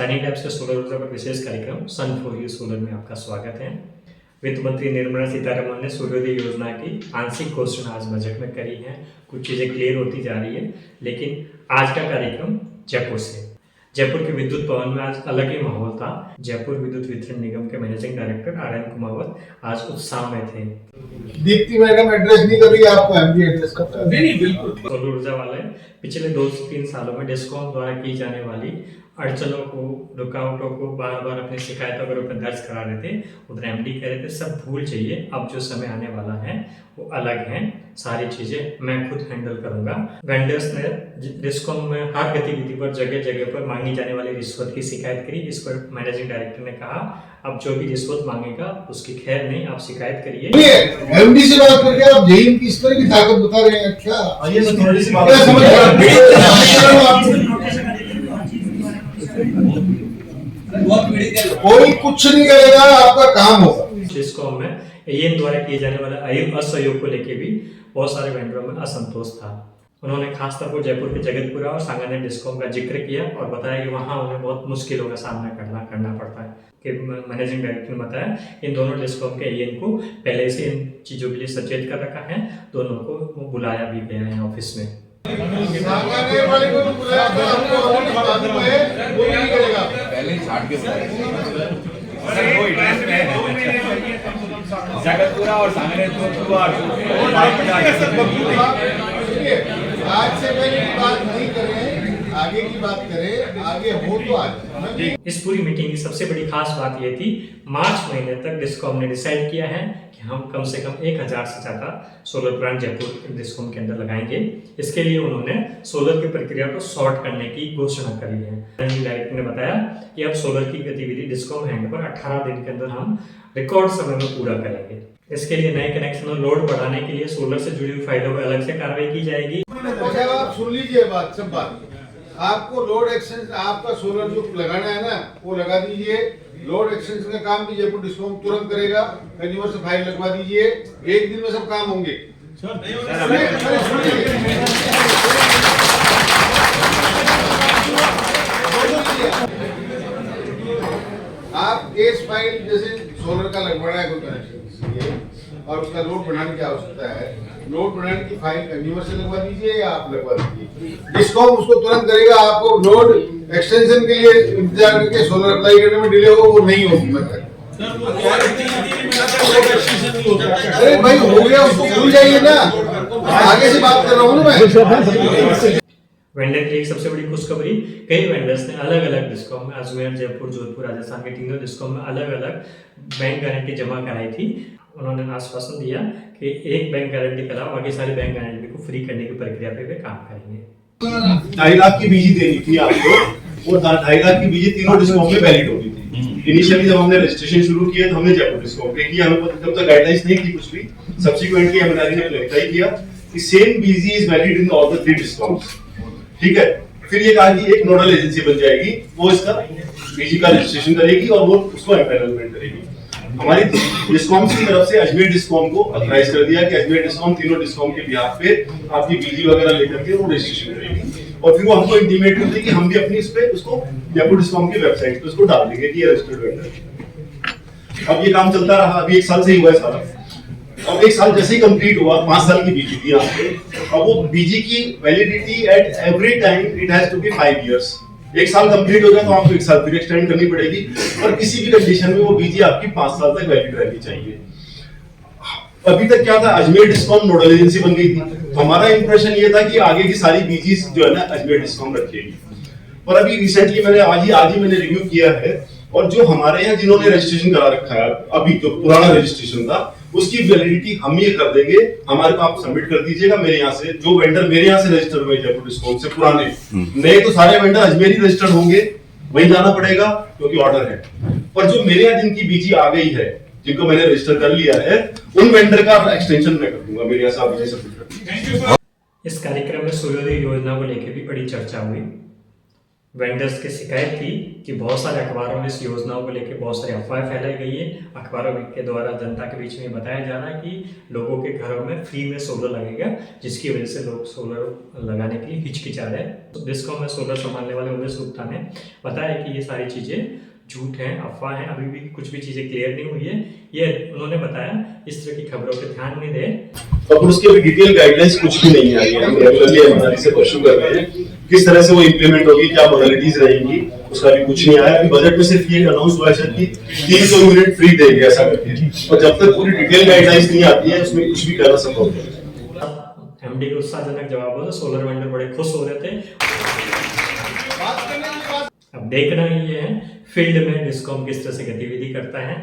Sunny tab से solar ऊर्जा पर विशेष कार्यक्रम सन फॉर यू सोलर में आपका स्वागत है। वित्त मंत्री निर्मला सीतारमण ने सूर्योदय योजना की आंशिक घोषणा आज बजट में करी है। कुछ चीज़ें क्लियर होती जा रही है, लेकिन आज का कार्यक्रम जयपुर से। जयपुर के विद्युत भवन में आज अलग ही माहौल था। जयपुर विद्युत वितरण निगम के managing director R N Kumawat आज उत्साह में थे। दीप्ति मैडम एड्रेस नहीं कर रही, आपको एमडी एड्रेस करता है। नहीं बिल्कुल। सोलर ऊर्जा वाले पिछले 2 से 3 सालों में डिस्कॉम द्वारा की जाने वाली अड़चनों को, रुकावटों को बार बार अपनी शिकायतों के रूप में दर्ज करा रहे थे। उधर एमडी कह रहे थे सब भूल जाइए, अब जो समय आने वाला है वो अलग है, सारी चीजें मैं खुद हैंडल करूंगा। वेंडर्स ने डिस्कॉम में हर गतिविधि पर जगह जगह पर मांगी जाने वाली रिश्वत की शिकायत करी। इस पर मैनेजिंग डायरेक्टर ने कहा अब जो भी रिश्वत मांगेगा उसकी खैर नहीं, आप शिकायत करिए। एमडी से बात करके आप जेईन की इस तरह की ताकत बता रहे हैं क्या? आइए सर थोड़ी सी बात कोई कुछ नहीं करेगा, आपका काम होगा। डिस्कॉम में एएन द्वारा किए जाने वाले असहयोग को लेकर भी बहुत सारे वेंडरों में असंतोष था। उन्होंने खासतौर पर जयपुर के जगतपुरा और सांगानेर डिस्कॉम का जिक्र किया और बताया कि वहां उन्हें बहुत मुश्किलों का सामना करना पड़ता है। कि मैनेजिंग डायरेक्टर ने बताया इन दोनों डिस्कॉम के एएन को पहले से इन चीज़ों के लिए सचेत कर रखा है, दोनों को वो बुलाया भी गया है ऑफिस में। सांगानेर वाले को बुलाया तो आपको मालूम है वो नहीं करेगा, पहले छाट के जगतपुरा और सांगानेर आज से पहले की बात नहीं करें, आगे की बात करें, आगे हो तो आज। इस पूरी मीटिंग की सबसे बड़ी खास बात यह थी, मार्च महीने तक डिस्कॉम ने डिसाइड किया है कि हम कम से कम 1000 से ज़्यादा सोलर प्लांट जयपुर डिस्कॉम के अंदर लगाएंगे। इसके लिए उन्होंने सोलर की प्रक्रिया को शॉर्ट करने की घोषणा करी है। मैनेजिंग डायरेक्टर ने बताया कि अब सोलर की गतिविधि डिस्कॉम हैंड पर 18 दिन के अंदर हम रिकॉर्ड समय में पूरा करेंगे। इसके लिए नए कनेक्शन और लोड बढ़ाने के लिए सोलर से जुड़ी हुई फाइलों पर अलग से कार्रवाई की जाएगी। आप सुन लीजिए बात, सब बात आपको लोड एक्सटेंशन, आपका सोलर जो लगाना है ना वो लगा दीजिए। लोड एक्सटेंशन का काम भी जयपुर डिस्कॉम तुरंत करेगा। कंज्यूमर से फाइल लगवा दीजिए, 1 दिन में सब काम होंगे। आप केस फाइल जैसे सोलर का लगवाना है कोई कनेक्शन और उसका लोड बढ़ाने की आवश्यकता है, लोड बढ़ाने की फाइल कंज्यूमर से लगवा दीजिए या आप लगवा दीजिए। डिस्कॉम उसको तुरंत करेगा। आपको लोड एक्सटेंशन के लिए इंतजार करके सोलर अप्लाई करने में डिले होगा, वो नहीं होगी। अरे भाई हो गया, उसको भूल जाइए ना, आगे से बात कर रहा हूँ मैं। वेंडर की एक सबसे बड़ी खुशखबरी, कई वेंडर्स ने अलग अलग डिस्कॉम में, अजमेर, जयपुर, जोधपुर, राजस्थान के तीनों डिस्कॉम में अलग अलग बैंक गारंटी जमा कराई थी। उन्होंने आश्वासन दिया कि एक बैंक गारंटी के अलावा बाकी सारी बैंक गारंटी को फ्री करने की प्रक्रिया पे वे काम करेंगे। 2.5 लाख की बीजी देनी थी आपको, वो 2.5 लाख की बीजी तीनों डिस्कॉम में वैलिड होती थी। इनिशियली जब हमने रजिस्ट्रेशन शुरू किया तो हमने जयपुर डिस्कॉम पे किया, हमें तब तक गाइडलाइंस नहीं थी कुछ भी। सब्सिक्वेंटली एमएनआरई ने क्लैरिफाई किया कि same BG is valid in all the 3 discoms. ठीक है, फिर ये कहा कि एक नोडल एजेंसी बन जाएगी, वो इसका बीजी का रजिस्ट्रेशन करेगी और वो उसको एम्पैनलमेंट करेगी। हमारी डिस्कॉम्स की तरफ से अजमेर डिस्कॉम को ऑथराइज कर दिया कि अजमेर डिस्कॉम तीनों डिस्कॉम के बिहाफ पे आपकी बीजी वगैरह लेकर के वो रजिस्ट्रेशन करेगी और फिर वो हमको इंटीमेट कर देगी, हम भी अपनी इस पे उसको जयपुर डिस्कॉम की वेबसाइट पे उसको डाल देंगे कि ये रजिस्टर्ड वेंडर। अब ये काम चलता रहा, अभी 1 साल से ही हुआ है सारा। अब 1 साल जैसे ही कंप्लीट हुआ, 5 साल की बीजी थी यहाँ पे। अब वो बीजी की validity at every time it has to be 5 years. 1 साल कंप्लीट हो गया तो आपको 1 साल फिर एक्सटेंड करनी पड़ेगी और किसी भी कंडीशन में वो बीजी आपकी 5 साल तक वैलिड रहनी चाहिए। अभी तक क्या था, अजमेर डिस्कॉम नोडल एजेंसी बन गई थी। हमारा इंप्रेशन ये था कि आगे की सारी बीजी जो है ना अजमेर डिस्कॉम रखेगी, पर अभी रिसेंटली मैंने आज ही मैंने रिव्यू किया है और जो हमारे यहाँ जिन्होंने रजिस्ट्रेशन करा रखा है, अभी जो पुराना रजिस्ट्रेशन था उसकी वैलिडिटी हम ये कर देंगे, हमारे को आप सबमिट कर दीजिएगा। मेरे यहाँ से जो वेंडर मेरे यहाँ से रजिस्टर हुए जयपुर डिस्कॉम से पुराने, नए तो सारे वेंडर अजमेर ही रजिस्टर्ड होंगे, वहीं जाना पड़ेगा क्योंकि ऑर्डर है। पर जो मेरे यहाँ जिनकी बीजी आ गई है, जिनको मैंने रजिस्टर कर लिया है, उन वेंडर का एक्सटेंशन मैं कर दूंगा, मेरे यहाँ से आप बीजी सबमिट कर दीजिए। इस कार्यक्रम में सूर्योदय योजना को लेकर भी बड़ी चर्चा हुई। वेंडर्स की शिकायत थी कि बहुत सारे अखबारों में इस योजनाओं को लेकर बहुत सारी अफवाहें फैलाई गई है। अखबारों के द्वारा जनता के बीच में बताया जा रहा है कि लोगों के घरों में फ्री में सोलर लगेगा, जिसकी वजह से लोग सोलर लगाने के लिए हिचकिचा रहे हैं। तो डिस्कॉम में सोलर संभालने वाले उमेश गुप्ता ने बताया कि ये सारी चीज़ें झूठ हैं, अफवाह हैं, अभी भी कुछ भी चीज़ें क्लियर नहीं हुई है। ये उन्होंने बताया इस तरह की खबरों पर ध्यान नहीं दें। और उसके भी डिटेल गाइडलाइंस कुछ भी नहीं आई है। हम रेगुलरली एमआरआई से परस्यू कर रहे हैं किस तरह से वो इंप्लीमेंट होगी, क्या मॉडलिटीज रहेंगी, उसका भी कुछ नहीं आया। अभी बजट में सिर्फ ये अनाउंस हुआ है सर कि 300 यूनिट फ्री देंगे ऐसा करके, और जब तक पूरी डिटेल गाइडलाइंस नहीं आती है उसमें कुछ भी करना संभव नहीं है। एमडी के उत्साहजनक जवाबों से सोलर वेंडर बड़े खुश हो रहे थे। बात करने के बाद अब देखना ये है फील्ड में डिस्कॉम किस तरह से गतिविधि करता है।